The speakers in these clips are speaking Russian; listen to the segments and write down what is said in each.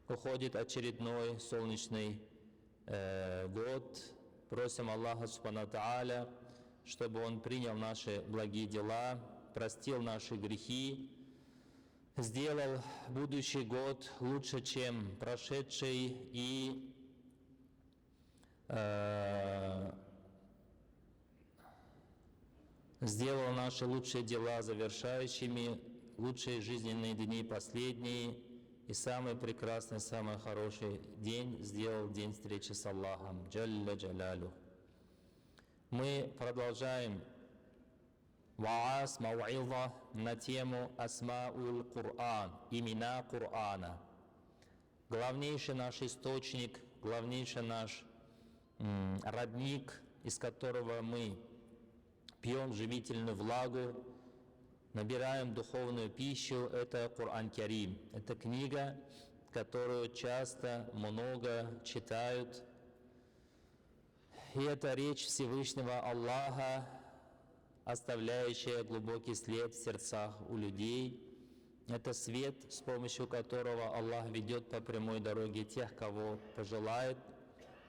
Уходит очередной солнечный год. Просим Аллаха Субхану Тааля, чтобы Он принял наши благие дела, простил наши грехи, сделал будущий год лучше, чем прошедший, и сделал наши лучшие дела завершающими, лучшие жизненные дни последние, и самый прекрасный, самый хороший день сделал день встречи с Аллахом. Джалля Джалялю. Мы продолжаем ваас, мау'иза на тему Асмауль Кур'ан, имена Кур'ана. Главнейший наш источник, главнейший наш родник, из которого мы пьем живительную влагу, набираем духовную пищу, это Кур'ан Карим. Это книга, которую часто, много читают. И это речь Всевышнего Аллаха, оставляющая глубокий след в сердцах у людей. Это свет, с помощью которого Аллах ведет по прямой дороге тех, кого пожелает.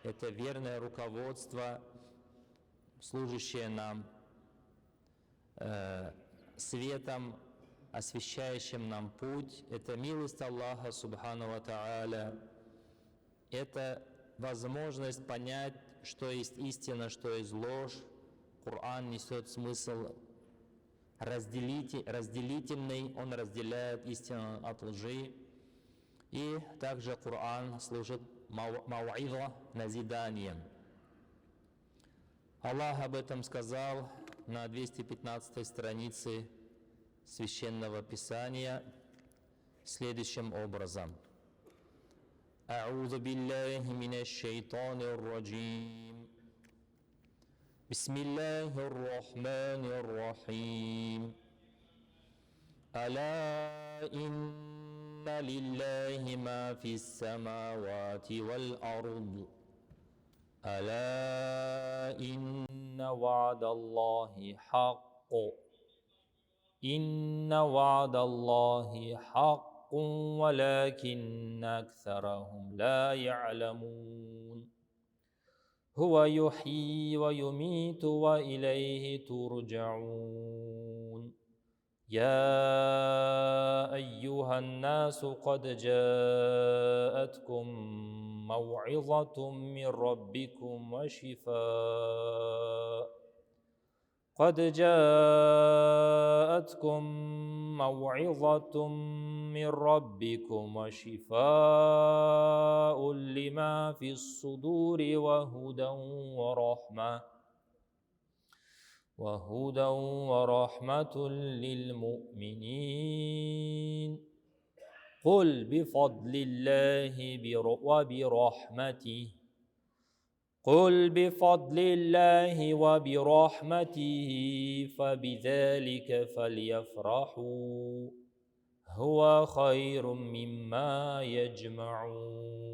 Это верное руководство, служащее нам светом, освещающим нам путь. Это милость Аллаха Субхану ва Тааля. Это возможность понять, что есть истина, что есть ложь. Коран несет смысл разделительный, он разделяет истину от лжи. И также Коран служит мау'иза, назиданием. Аллах об этом сказал на 215 странице Священного Писания следующим образом. А'удhu билляхи минаш шайтанир раджим. Бисмиллахир рахманир рахим. Аля инна лиллахи ма фис самавати вал ард. ألا إن وعد الله حق إن وعد الله حق ولكن أكثرهم لا يعلمون هو يحيي ويميت وإليه ترجعون يا أيها الناس قد جاءتكم موعظة من ربكم وشفاء قد جاءتكم موعظة من ربكم وشفاء لما في الصدور وهدى ورحمة للمؤمنين قل بفضل الله وبرحمته فبذلك فليفرحوا هو خير مما يجمعون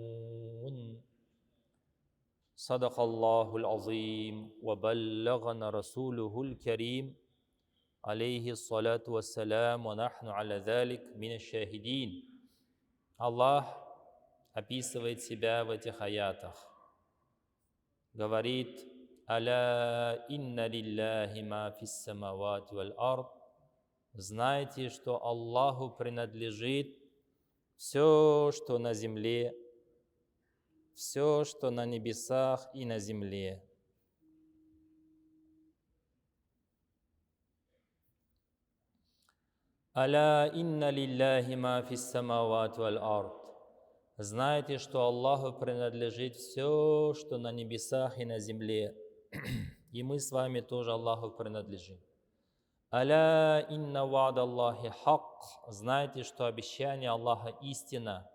صدق الله العظيم وبلغنا رسوله الكريم عليه الصلاة والسلام ونحن على ذلك من الشاهدين. Аллах описывает себя в этих аятах. Говорит: «Аля инна лилляхи ма фис самавати валь ард». Знайте, что Аллаху принадлежит все, что на земле, все, что на небесах и на земле. «Аля инна лилляхи ма фис самавати валь ард». Знайте, что Аллаху принадлежит все, что на небесах и на земле. И мы с вами тоже Аллаху принадлежим. «Аля инна ва'да Аллахи хак». Знайте, что обещание Аллаха истина.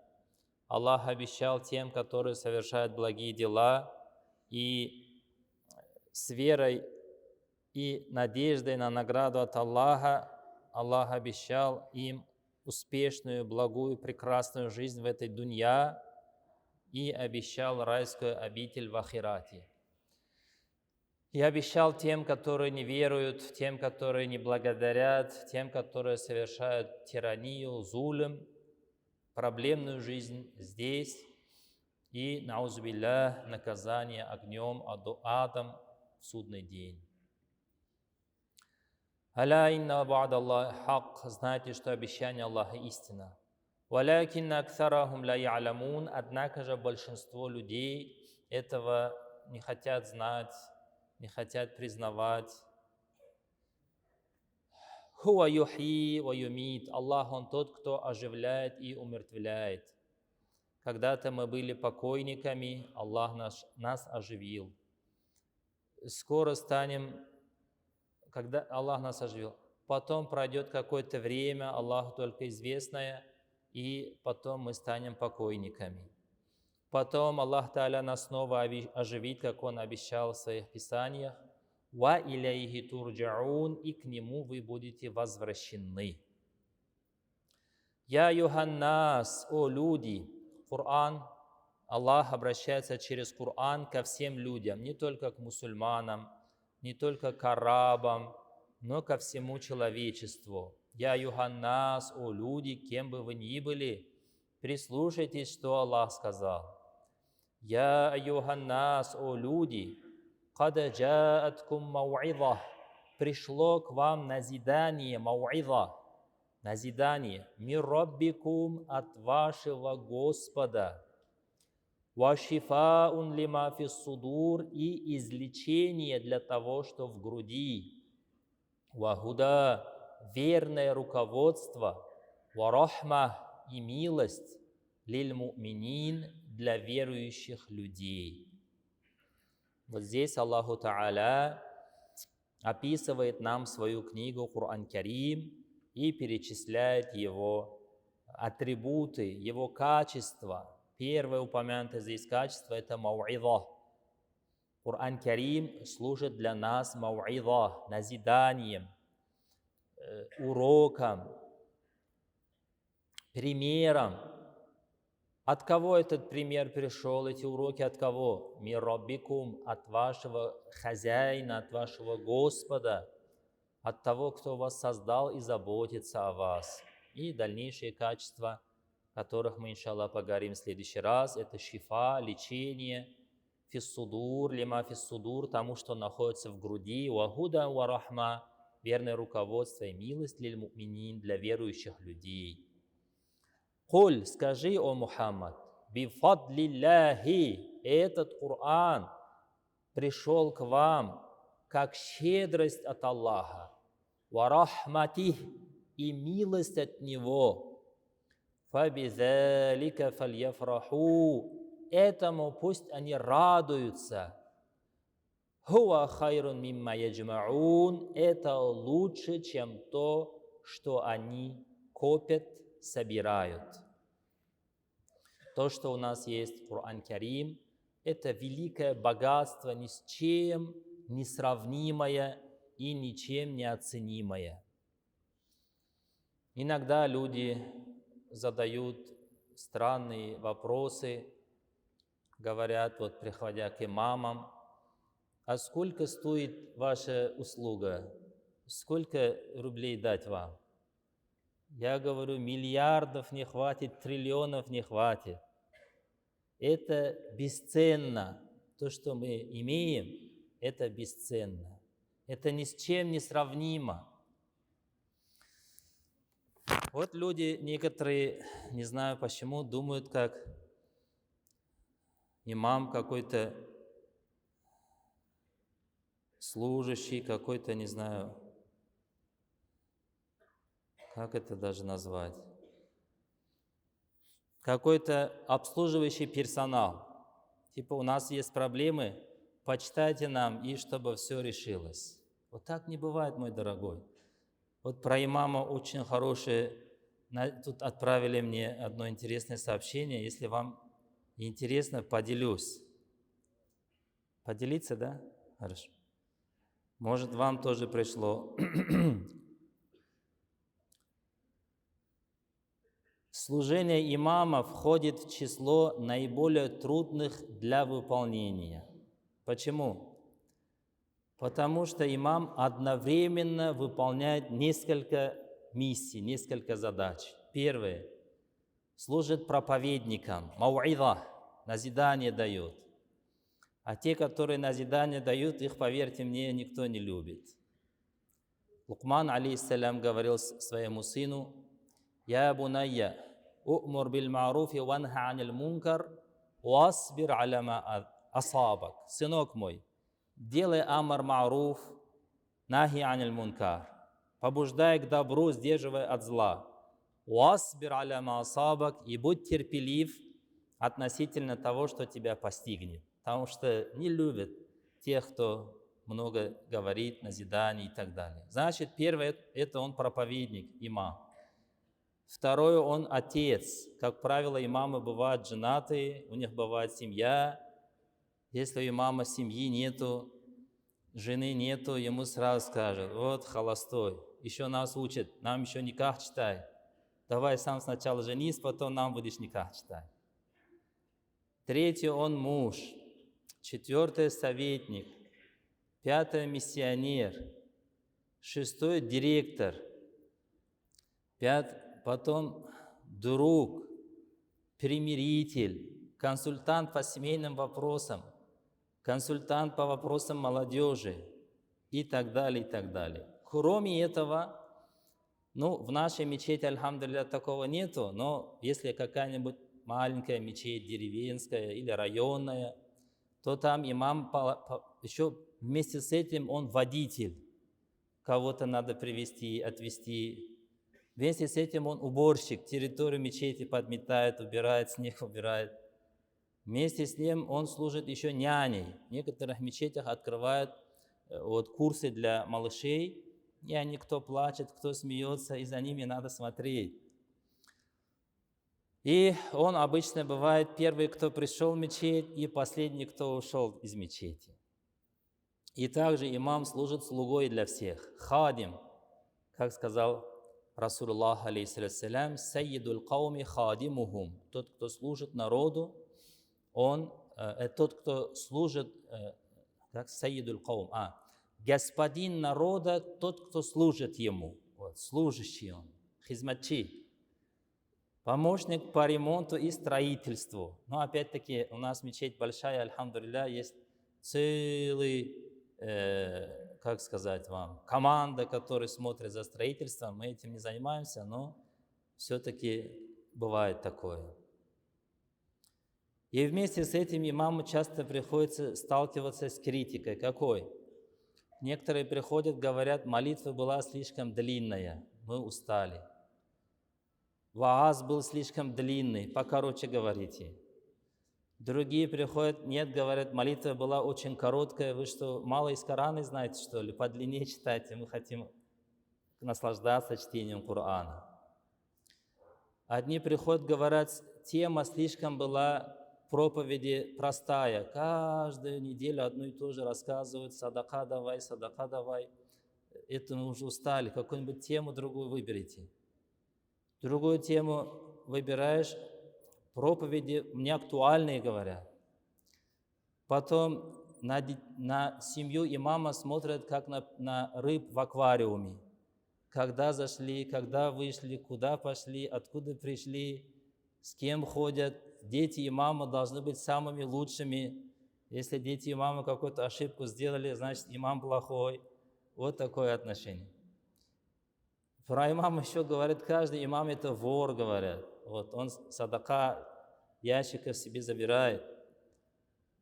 Аллах обещал тем, которые совершают благие дела, и с верой и надеждой на награду от Аллаха Аллах обещал им успешную, благую, прекрасную жизнь в этой дунья и обещал райскую обитель в ахирате. И обещал тем, которые не веруют, тем, которые не благодарят, тем, которые совершают тиранию, зулм, проблемную жизнь здесь и, наузубилля, наказание огнем адом в судный день. Аля инна ба'д Аллахи хак, знайте, что обещание Аллаха истина. Валякинна аксарахум ла я'ламун, однако же большинство людей этого не хотят знать, не хотят признавать. Хуа юхи ва юмит, Аллах, Он тот, кто оживляет и умертвляет. Когда-то мы были покойниками, Аллах нас оживил. Скоро станем, когда Аллах нас оживил. Потом пройдет какое-то время, Аллаху только известное, и потом мы станем покойниками. Потом Аллах Та'аля нас снова оживит, как Он обещал в своих писаниях. «Ва иляйхи турджаун», и к Нему вы будете возвращены. «Я юханнас», о люди, Коран, Аллах обращается через Коран ко всем людям, не только к мусульманам, не только к арабам, но ко всему человечеству. «Я юханнас», о люди, кем бы вы ни были, прислушайтесь, что Аллах сказал. «Я юханнас», о люди, «Када джааткум мау'иза», пришло к вам назидание, мау'иза, назидание, «Мир раббикум», от вашего Господа, «Ва шифаун лима фис судур», и излечение для того, что в груди, «Ва худа», верное руководство, «Ва рахма», и милость, «Лиль му'минин», для верующих людей. Вот здесь Аллаху Та'аля описывает нам свою книгу Кур'ан Карим и перечисляет его атрибуты, его качества. Первое упомянутое здесь качество – это мау'иза. Кур'ан Карим служит для нас мау'иза, назиданием, уроком, примером. От кого этот пример пришел, эти уроки от кого? «Мир раббикум», от вашего хозяина, от вашего Господа, от того, кто вас создал и заботится о вас. И дальнейшие качества, о которых мы, иншаллах, поговорим в следующий раз, это шифа, лечение, фиссудур, лима фиссудур, тому, что находится в груди, вахуда ва рахма, верное руководство и милость лиль му'минин, для верующих людей. Куль, скажи, о Мухаммад, бифадлилляхи, этот Коран пришел к вам как щедрость от Аллаха, ва рахматих, и милость от Него, фабизалика фальяфраху, этому пусть они радуются, хуа хайрун мимма яджмаун, это лучше, чем то, что они копят, собирают. То, что у нас есть в Кур'ан Карим, это великое богатство, ни с чем не сравнимое и ничем не оценимое. Иногда люди задают странные вопросы, говорят, вот приходя к имамам, а сколько стоит ваша услуга? Сколько рублей дать вам? Я говорю, миллиардов не хватит, триллионов не хватит. Это бесценно. То, что мы имеем, это бесценно. Это ни с чем не сравнимо. Вот люди некоторые, не знаю почему, думают, как имам какой-то служащий, какой-то, не знаю, как это даже назвать, какой-то обслуживающий персонал. Типа у нас есть проблемы, почитайте нам, и чтобы все решилось. Вот так не бывает, мой дорогой. Вот про имама очень хорошее, тут отправили мне одно интересное сообщение. Если вам интересно, поделюсь. Поделиться, да? Хорошо. Может, вам тоже пришло. Служение имама входит в число наиболее трудных для выполнения. Почему? Потому что имам одновременно выполняет несколько миссий, несколько задач. Первое служит проповедником, мау'иза, назидание дают. А те, которые назидание дают, их, поверьте мне, никто не любит. Лукман, алейхиссалям, говорил своему сыну: «Я бунайя, у'мур бил ма'руфи ванха анил мункар, васбир аля ма асабак». Сынок мой, делай амар ма'руф, нахи анил мункар. Побуждай к добру, сдерживай от зла. Васбир аля ма асабак, и будь терпелив относительно того, что тебя постигнет. Потому что не любят тех, кто много говорит, назидание и так далее. Значит, первое, это он проповедник, имам. Второе, он отец. Как правило, имамы бывают женатые, у них бывает семья. Если у имама семьи нету, жены нету, ему сразу скажут: вот холостой, еще нас учат, нам еще никах читай. Давай сам сначала женись, потом нам будешь никах читать. Третье, он муж. Четвертое, советник. Пятое, миссионер. Шестое, директор. Потом друг, примиритель, консультант по семейным вопросам, консультант по вопросам молодежи и так далее, и так далее. Кроме этого, в нашей мечети, альхамдулилля, такого нету, но если какая-нибудь маленькая мечеть, деревенская или районная, то там имам еще вместе с этим он водитель. Кого-то надо привезти, отвезти. Вместе с этим он уборщик, территорию мечети подметает, убирает, снег убирает. Вместе с ним он служит еще няней. В некоторых мечетях открывают курсы для малышей, и они, кто плачет, кто смеется, и за ними надо смотреть. И он обычно бывает первый, кто пришел в мечеть, и последний, кто ушел из мечети. И также имам служит слугой для всех. Хадим, как сказал Расулуллах, алейхиссалям, «Сайидуль кауми хадимухум». Тот, кто служит народу, тот, кто служит, как сайидуль каум, господин народа, тот, кто служит ему. Служащий он, хизматчи. Помощник по ремонту и строительству. Но опять-таки у нас мечеть большая, альхамдулилля, есть целый, команда, которая смотрит за строительством. Мы этим не занимаемся, но все-таки бывает такое. И вместе с этим имаму часто приходится сталкиваться с критикой. Какой? Некоторые приходят, говорят: молитва была слишком длинная, мы устали. Вааз был слишком длинный, покороче говорите. Другие приходят: нет, говорят, молитва была очень короткая, вы что, мало из Корана знаете, что ли? Подлиннее читайте, мы хотим наслаждаться чтением Корана. Одни приходят, говорят, тема слишком была проповеди простая. Каждую неделю одно и то же рассказывают: садака давай, садака давай. Это мы уже устали, какую-нибудь тему другую выберите. Другую тему выбираешь, проповеди неактуальные говорят. Потом на семью имама смотрят, как на рыб в аквариуме. Когда зашли, когда вышли, куда пошли, откуда пришли, с кем ходят. Дети имама должны быть самыми лучшими. Если дети имама какую-то ошибку сделали, значит, имам плохой. Вот такое отношение. Про имама еще говорят, каждый имам это вор, говорят. Он садака ящиков себе забирает.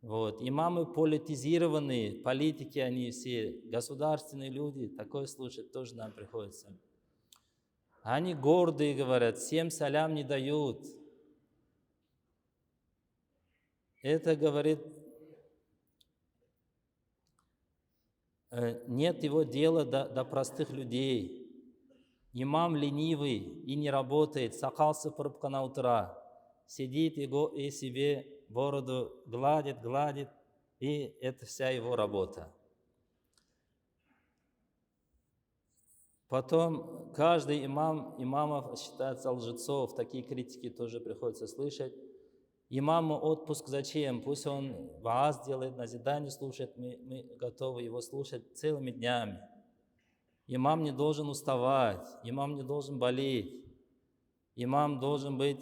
Имамы политизированные, политики они все, государственные люди, такое слушать тоже нам приходится. Они гордые, говорят, всем салям не дают. Это, говорит, нет его дела до простых людей. Имам ленивый и не работает, сакал сыпырып на утра, сидит и себе бороду гладит, и это вся его работа. Потом каждый имамов считается лжецов, такие критики тоже приходится слышать. Имаму отпуск зачем? Пусть он вааз делает, назидание слушает, мы готовы его слушать целыми днями. Имам не должен уставать, имам не должен болеть. имам должен быть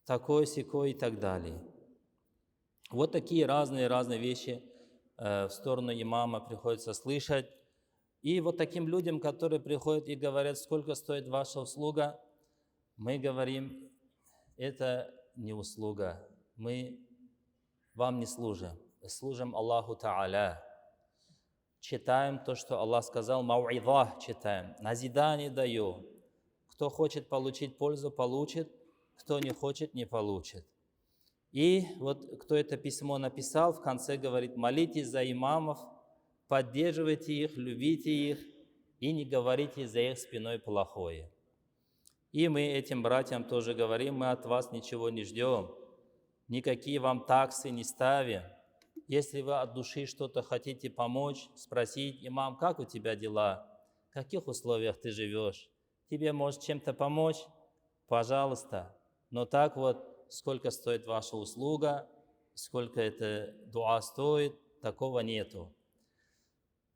такой, сякой и так далее. Вот такие разные вещи в сторону имама приходится слышать. И вот таким людям, которые приходят и говорят, сколько стоит ваша услуга, мы говорим, это не услуга, мы вам не служим, служим Аллаху Та'аля. Читаем то, что Аллах сказал, мау'идах читаем, назидание даю. Кто хочет получить пользу, получит, кто не хочет, не получит. И вот кто это письмо написал, в конце говорит, молитесь за имамов, поддерживайте их, любите их и не говорите за их спиной плохое. И мы этим братьям тоже говорим, мы от вас ничего не ждем, никакие вам таксы не ставим. Если вы от души что-то хотите помочь, спросить, имам, как у тебя дела, в каких условиях ты живешь, тебе может чем-то помочь, пожалуйста. Но так вот, сколько стоит ваша услуга, сколько это дуа стоит, такого нету.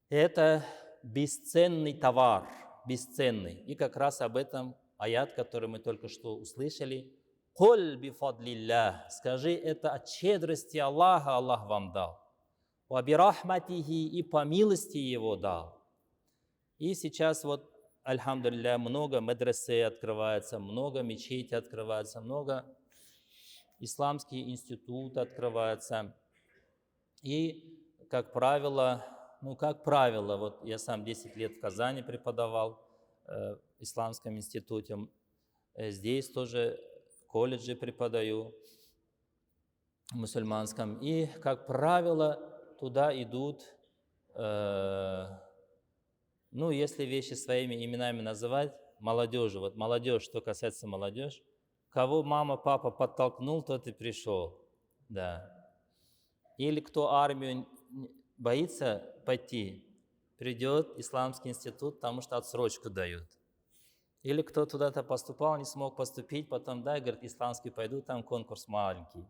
Это бесценный товар, бесценный. И как раз об этом аят, который мы только что услышали. «Куль бифадлиллях» – скажи, это от щедрости Аллаха Аллах вам дал. «Ва бирахматихи» – и по милости Его дал. И сейчас вот, альхамдулилля, много медресе открывается, много мечетей открывается, много исламских институтов открывается. И, как правило, вот я сам 10 лет в Казани преподавал в исламском институте, здесь тоже в колледже преподаю, в мусульманском. И, как правило, туда идут, если вещи своими именами называть, молодежи. Вот молодежь, что касается молодежи, кого мама, папа подтолкнул, тот и пришел. Да. Или кто армию боится пойти, придет в исламский институт, потому что отсрочку дают. Или кто туда-то поступал, не смог поступить, потом, говорит, исламский пойду, там конкурс маленький.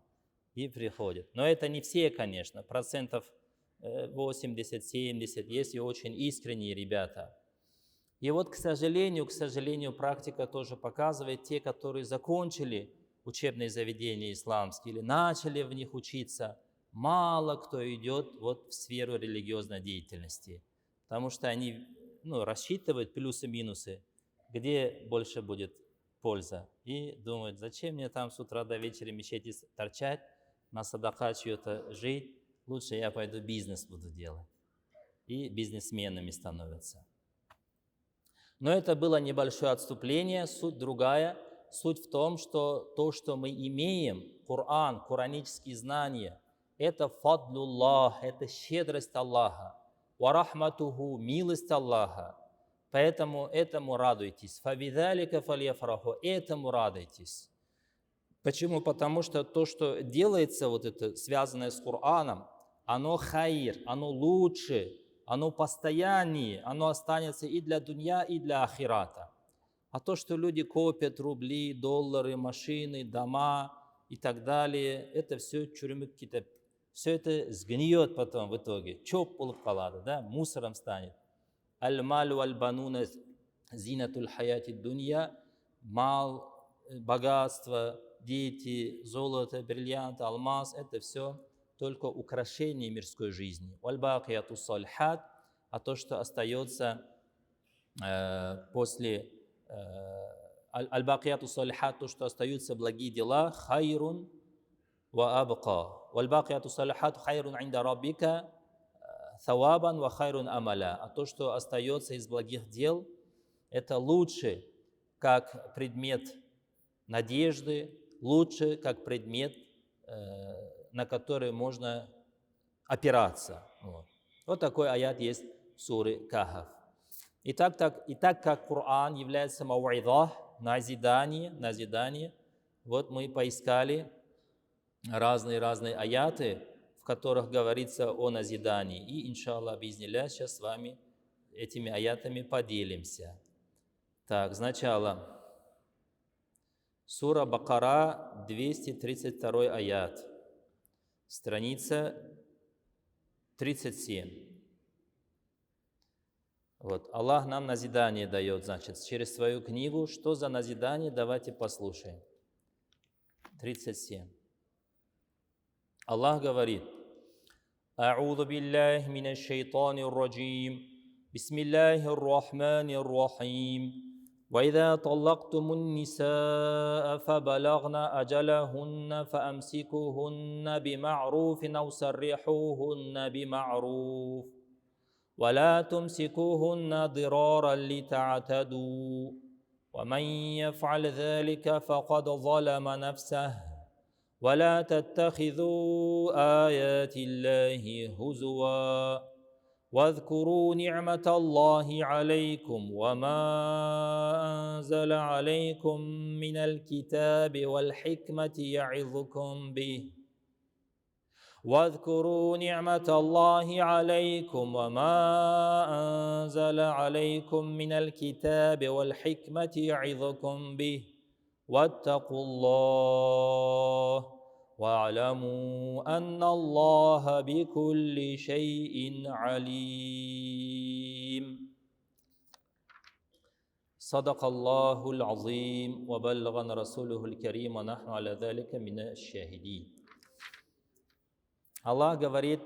И приходит. Но это не все, конечно, 80-70%, есть и очень искренние ребята. И вот, к сожалению, практика тоже показывает, те, которые закончили учебные заведения исламские или начали в них учиться, мало кто идет вот в сферу религиозной деятельности, потому что они рассчитывают плюсы-минусы, где больше будет польза. И думают, зачем мне там с утра до вечера в мечети торчать, на садака чьё-то жить, лучше я пойду бизнес буду делать. И бизнесменами становятся. Но это было небольшое отступление, суть другая. Суть в том, что то, что мы имеем, Коран, коранические знания, это фадлуллах, это щедрость Аллаха, варахматуху, милость Аллаха. Поэтому этому радуйтесь. Фабидалика фальяфраху, этому радуйтесь. Почему? Потому что то, что делается, вот это, связанное с Кораном, оно хайр, оно лучше, оно постояннее, оно останется и для дунья, и для ахирата. А то, что люди копят рубли, доллары, машины, дома и так далее, это все тюрьмы какие-то, все это сгниет потом в итоге. Чоп полукалада, да, мусором станет. Аль-малю аль-бануна зинатуль хаяти дунья, мал, богатство, дети, золото, бриллианты, алмаз, это все только украшение мирской жизни. Аль-бакияту салихат, а то, что остается после аль-бакияту салихат, то, что остаются благие дела, хайрун ва абка. Аль-бакияту салихат хайрун инда раббика thawabан ва хайрун амаля. А то, что остается из благих дел, это лучше, как предмет надежды, лучше, как предмет, на который можно опираться. Вот такой аят есть в суре Кахф. И так как Коран является мау'идах, назидание, вот мы поискали разные аяты, в которых говорится о назидании. И, иншаллах, бизнилля, сейчас с вами этими аятами поделимся. Так, сначала сура Бакара, 232 аят, страница 37. Вот, Аллах нам назидание дает, значит, через свою книгу. Что за назидание? Давайте послушаем. 37. Аллах говорит: أعوذ بالله من الشيطان الرجيم بسم الله الرحمن الرحيم وإذا طلقتم النساء فبلغن أجلهن فأمسكوهن بمعروف أو سرحوهن بمعروف ولا تمسكوهن ضرارا لتعتدوا ومن يفعل ذلك فقد ظلم نفسه ولا تتخذوا آيات الله هزوا واذكروا نعمة الله عليكم وما أنزل عليكم من الكتاب والحكمة يعظكم به واذكروا نعمة الله عليكم وما أنزل عليكم من الكتاب والحكمة يعظكم به واتقوا الله واعلموا أن الله بكل شيء عليم. صدق الله العظيم وبلغنا رسوله الكريم ونحن على ذلك من الشاهدين. Аллах говорит: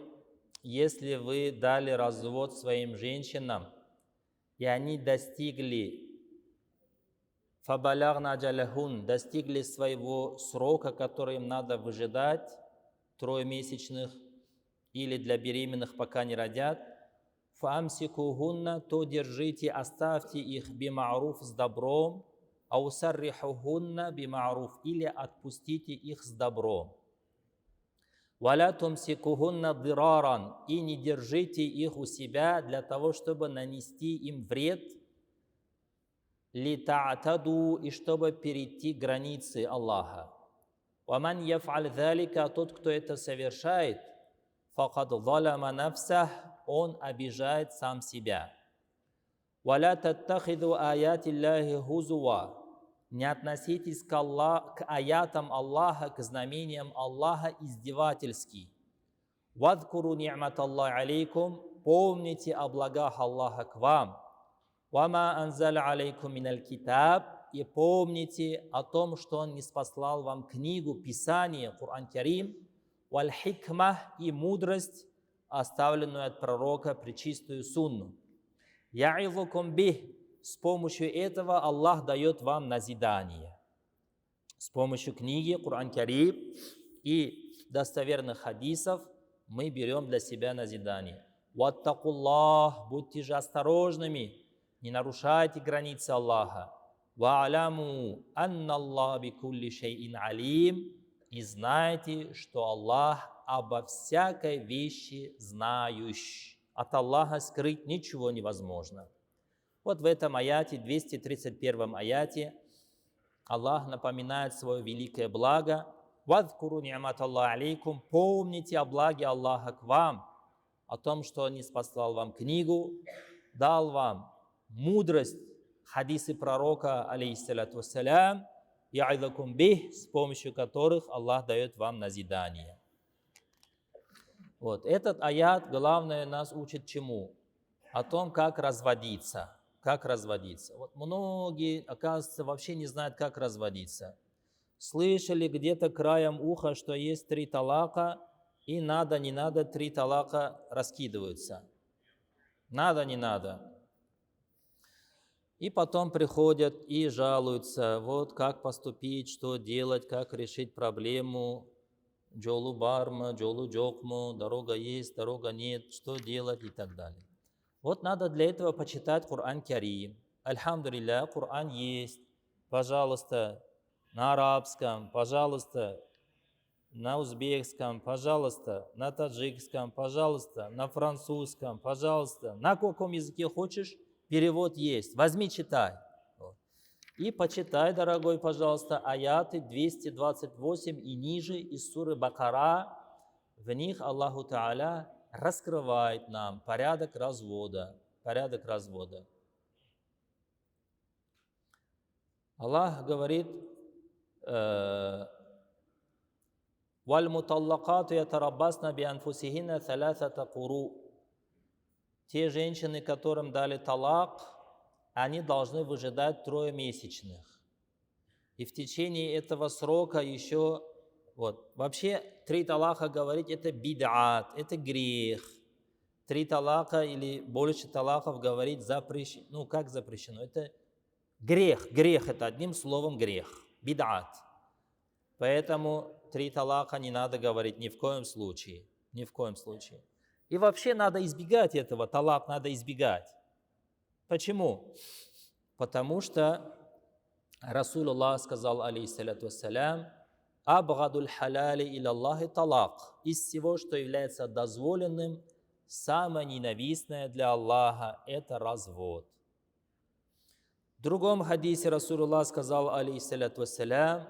если вы дали развод своим женщинам, и они достигли фабалягна аджалахун, достигли своего срока, который им надо выжидать, троемесячных, или для беременных, пока не родят, фаамсикухунна, то держите, оставьте их бимаруф, с добром, аусаррихухунна бимаруф, или отпустите их с добром. Валя тумсикухунна дираран, и не держите их у себя для того, чтобы нанести им вред, лита'таду, и чтобы перейти границы Аллаха. Ваман яф'аль залика, тот, кто это совершает, факад залама нафсах, он обижает сам себя. Валя таттахиду аятиллахи хузуа, не относитесь к аятам Аллаха, к знамениям Аллаха издевательски. Вадкуру ни'мат Аллах алейкум, помните о благах Аллаха к вам. Вама анзаля алейкум миналь китаб, и помните о том, что Он ниспослал вам книгу, Писание, Кур'ан Карим, валь хикма, и мудрость, оставленную от пророка, пречистую сунну. Я'изукум бих, с помощью этого Аллах дает вам назидание. С помощью книги, Кур'ан Карим и достоверных хадисов мы берем для себя назидание. Ваттакуллах, будьте же осторожными, не нарушайте границы Аллаха. Ва'аляму анна Аллах бикулли шейин алим, и знайте, что Аллах обо всякой вещи знающий. От Аллаха скрыть ничего невозможно. Вот в этом аяте, 231 аяте, Аллах напоминает свое великое благо. «Вадкуру ни'мат Аллах алейкум», помните о благе Аллаха к вам, о том, что Он ниспослал вам книгу, дал вам мудрость, хадисы пророка, алейхиссалату вассалям, я'изакум бих, с помощью которых Аллах дает вам назидание. Вот этот аят, главное, нас учит чему? О том, как разводиться. Как разводиться. Вот многие, оказывается, вообще не знают, как разводиться. Слышали где-то краем уха, что есть 3 талака, и надо, не надо, 3 талака раскидываются. Надо, не надо. И потом приходят и жалуются, вот как поступить, что делать, как решить проблему. Джолу барма, джолу джокму, дорога есть, дорога нет, что делать и так далее. Вот надо для этого почитать Кур'ан Карим. Альхамдулилля, Кур'ан есть. Пожалуйста, на арабском, пожалуйста, на узбекском, пожалуйста, на таджикском, пожалуйста, на французском, пожалуйста. На каком языке хочешь, перевод есть. Возьми, читай. И почитай, дорогой, пожалуйста, аяты 228 и ниже из суры Бакара. В них Аллаху Та'аля раскрывает нам порядок развода. Порядок развода. Аллах говорит: «Валь муталлакату ятараббасна би анфусихинна саласата куру». те женщины, которым дали талак, они должны выжидать 3 месячных. И в течение этого срока еще, вообще 3 талака говорить, это бид'ат, это грех. 3 талака или больше талаков говорить запрещено. Как запрещено? Это грех, это одним словом грех, бид'ат. Поэтому 3 талака не надо говорить ни в коем случае, ни в коем случае. И вообще надо избегать этого, талак надо избегать. Почему? Потому что Расулуллах сказал, алейхиссаляту вассалям, «Абгадуль халяли илаллахи талак». Из всего, что является дозволенным, самое ненавистное для Аллаха – это развод. В другом хадисе Расулуллах сказал, алейхиссаляту вассалям,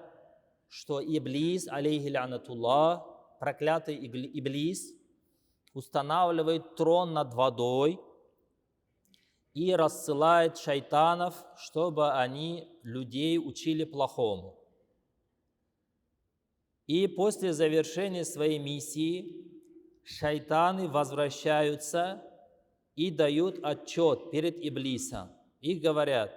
что Иблис, алейхи лянатуллах, проклятый Иблис, устанавливает трон над водой и рассылает шайтанов, чтобы они людей учили плохому. И после завершения своей миссии шайтаны возвращаются и дают отчет перед Иблисом. И говорят,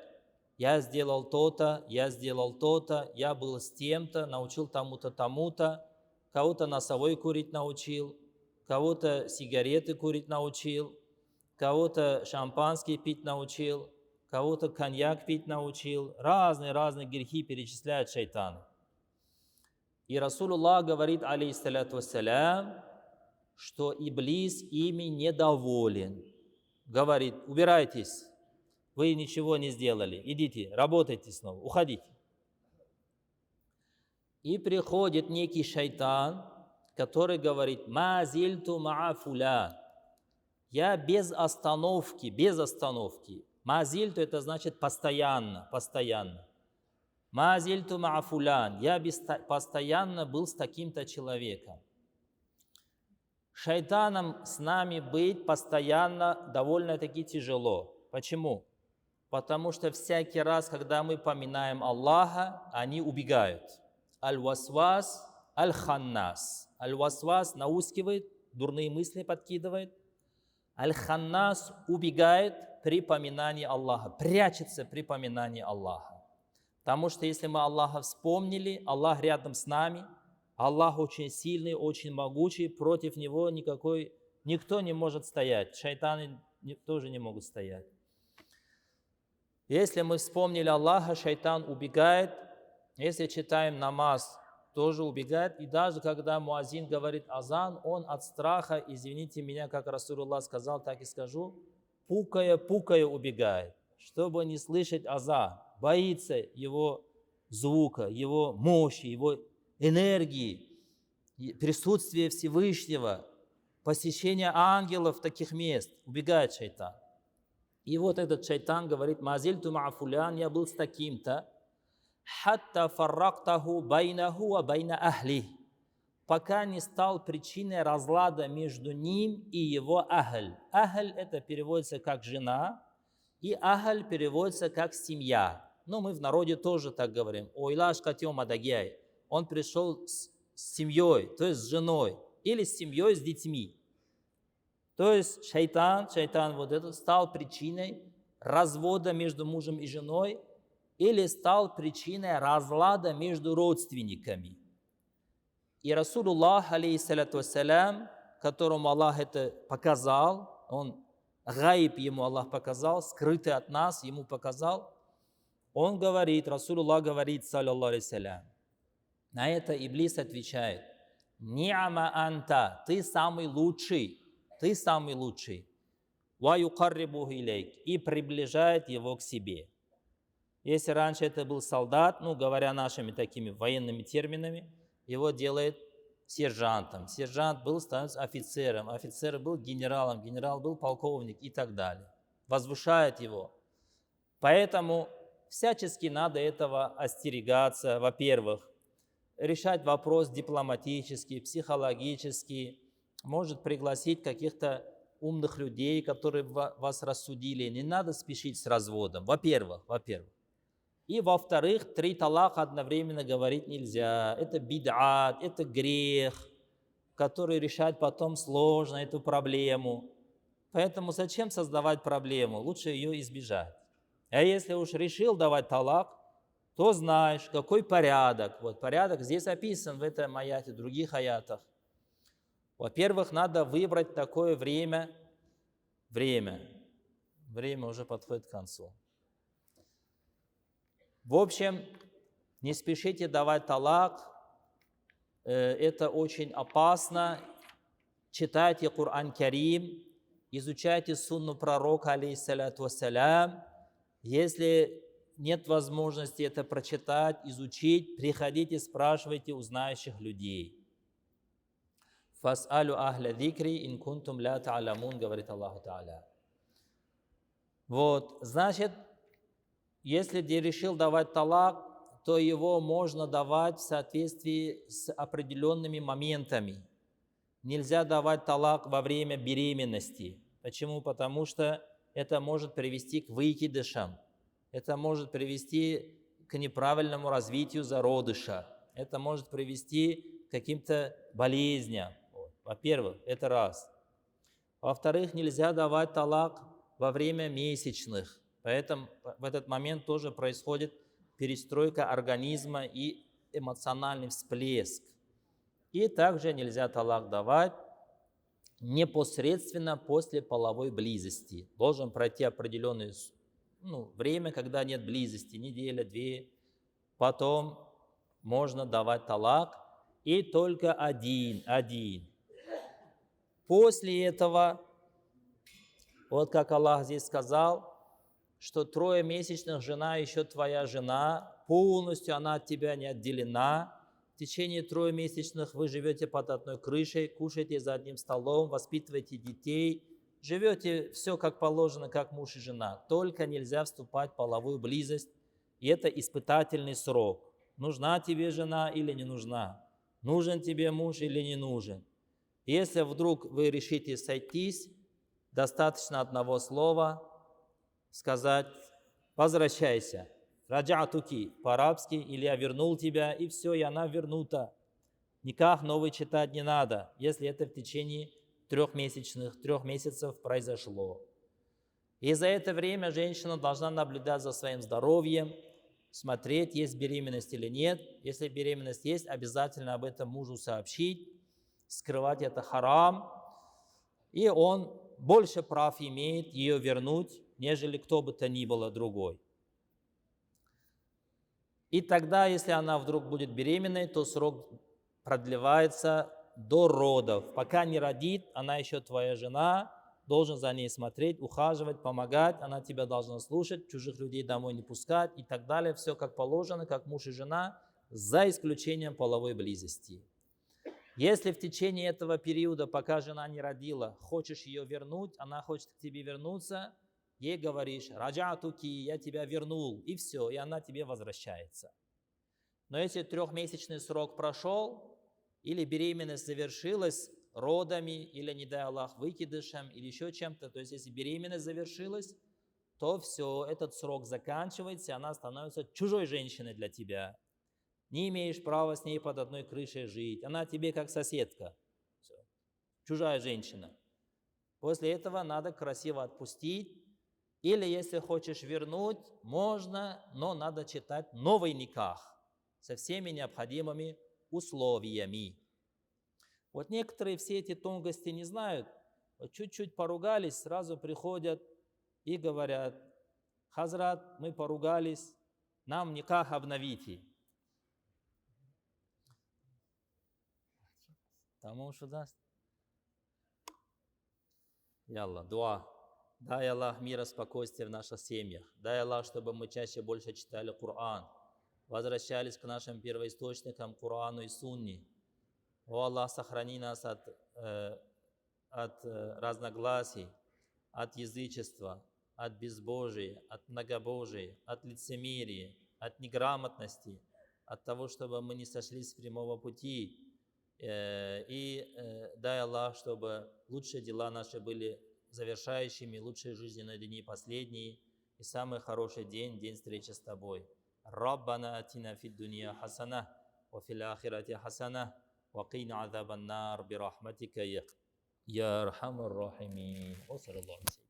я сделал то-то, я был с тем-то, научил тому-то, тому-то, кого-то носовой курить научил, кого-то сигареты курить научил, кого-то шампанский пить научил, кого-то коньяк пить научил. Разные грехи перечисляют шайтаны. И Расулуллах говорит, алейхиссаляту вассалям, что Иблис ими недоволен. Говорит, убирайтесь, вы ничего не сделали, идите, работайте снова, уходите. И приходит некий шайтан, который говорит, «Ма зильту ма'a фулян». Я без остановки. «Ма зильту» это значит постоянно. «Ма зильту ма'a фулян». Я постоянно был с таким-то человеком. Шайтанам с нами быть постоянно довольно-таки тяжело. Почему? Потому что всякий раз, когда мы поминаем Аллаха, они убегают. Аль-васвас, аль-ханнас. Аль-васвас наускивает, дурные мысли подкидывает. Аль-ханнас убегает при поминании Аллаха, прячется при поминании Аллаха. Потому что если мы Аллаха вспомнили, Аллах рядом с нами, Аллах очень сильный, очень могучий, против Него никто не может стоять, шайтаны тоже не могут стоять. Если мы вспомнили Аллаха, шайтан убегает. Если читаем намаз, тоже убегает. И даже когда муазин говорит азан, он от страха, извините меня, как Расулуллах сказал, так и скажу, пукая убегает, чтобы не слышать азан. Боится его звука, его мощи, его энергии, присутствия Всевышнего, посещения ангелов таких мест. Убегает шайтан. И вот этот шайтан говорит, «Мазильту ма'афулян», я был с таким-то, «Хатта фаррактаху байнаху ва байна ахли», пока не стал причиной разлада между ним и его ахль. Ахль это переводится как жена, и ахль переводится как семья. Но мы в народе тоже так говорим. «Ойлаш катем адагяй». Он пришел с семьей, то есть с женой, или с семьей, с детьми. То есть шайтан вот этот стал причиной развода между мужем и женой или стал причиной разлада между родственниками. И Расулуллах, алейхиссаляту вассалям, которому Аллах это показал, гайб ему Аллах показал, скрытый от нас ему показал, он говорит, Расулуллах говорит, саллаллаху алейхи. На это Иблис отвечает, «Ни'ама анта, ты самый лучший, ва юкаррибуху илейк, и приближает его к себе». Если раньше это был солдат, говоря нашими такими военными терминами, его делает сержантом. Сержант становится офицером, офицер был генералом, генерал был полковник и так далее. Возвышает его. Поэтому всячески надо этого остерегаться, во-первых, решать вопрос дипломатически, психологически, может пригласить каких-то умных людей, которые вас рассудили. Не надо спешить с разводом, во-первых. И во-вторых, 3 талака одновременно говорить нельзя. Это бид'ат, это грех, который решать потом сложно эту проблему. Поэтому зачем создавать проблему? Лучше ее избежать. А если уж решил давать талак, то знаешь, какой порядок. Вот порядок здесь описан в этом аяте, в других аятах. Во-первых, надо выбрать такое время. Время уже подходит к концу. В общем, не спешите давать талак. Это очень опасно. Читайте Коран Карим, изучайте сунну пророка, алейхиссаляту вассалям. Если нет возможности это прочитать, изучить, приходите, спрашивайте у знающих людей. «Фас'алю ахля дикри ин кунтум ля та'алямун», говорит Аллаху Та'аля. Вот, значит, если ты решил давать талак, то его можно давать в соответствии с определенными моментами. Нельзя давать талак во время беременности. Почему? Потому что это может привести к выкидышам. Это может привести к неправильному развитию зародыша. Это может привести к каким-то болезням. Во-первых, это раз. Во-вторых, нельзя давать талак во время месячных. Поэтому в этот момент тоже происходит перестройка организма и эмоциональный всплеск. И также нельзя талак давать непосредственно после половой близости. Должен пройти определенное время, когда нет близости, неделя, две. Потом можно давать талак, и только один. После этого, вот как Аллах здесь сказал, что 3 месячных жена еще твоя жена, полностью она от тебя не отделена. В течение 3 месячных вы живете под одной крышей, кушаете за одним столом, воспитываете детей, живете все как положено, как муж и жена. Только нельзя вступать в половую близость, и это испытательный срок. Нужна тебе жена или не нужна? Нужен тебе муж или не нужен? Если вдруг вы решите сойтись, достаточно одного слова сказать «возвращайся». «Раджатуки» по-арабски, или «я вернул тебя», и все, и она вернута. Никах новый читать не надо, если это в течение 3 месяцев произошло. И за это время женщина должна наблюдать за своим здоровьем, смотреть, есть беременность или нет. Если беременность есть, обязательно об этом мужу сообщить. Скрывать это харам. И он больше прав имеет ее вернуть, нежели кто бы то ни было другой. И тогда, если она вдруг будет беременной, то срок продлевается до родов. Пока не родит, она еще твоя жена, должен за ней смотреть, ухаживать, помогать, она тебя должна слушать, чужих людей домой не пускать и так далее. Все как положено, как муж и жена, за исключением половой близости. Если в течение этого периода, пока жена не родила, хочешь ее вернуть, она хочет к тебе вернуться, ей говоришь «раджатуки», я тебя вернул, и все, и она тебе возвращается. Но если 3-месячный срок прошел, или беременность завершилась родами, или, не дай Аллах, выкидышем, или еще чем-то, то есть если беременность завершилась, то все, этот срок заканчивается, и она становится чужой женщиной для тебя. Не имеешь права с ней под одной крышей жить. Она тебе как соседка. Все. Чужая женщина. После этого надо красиво отпустить. Или если хочешь вернуть, можно, но надо читать новый никах со всеми необходимыми условиями. Вот некоторые все эти тонкости не знают. Вот чуть-чуть поругались, сразу приходят и говорят: «Хазрат, мы поругались, нам никах обновите». Тому что даст. Я Аллах, дуа. Дай Аллах мира, спокойствия в наших семьях. Дай Аллах, чтобы мы чаще больше читали Коран, возвращались к нашим первоисточникам Корану и Сунне. О Аллах, сохрани нас от разногласий, от язычества, от безбожия, от многобожия, от лицемерия, от неграмотности, от того, чтобы мы не сошли с прямого пути. И дай Аллах, чтобы лучшие дела наши были завершающими, лучшие жизненные дни последние, и самый хороший день, день встречи с Тобой. Раббана атина фид дунья хасана, ва фил ахирати хасана, ва кина азабан нар бирахматика я Я архамар рахимин. О, саллаллаху алейхи.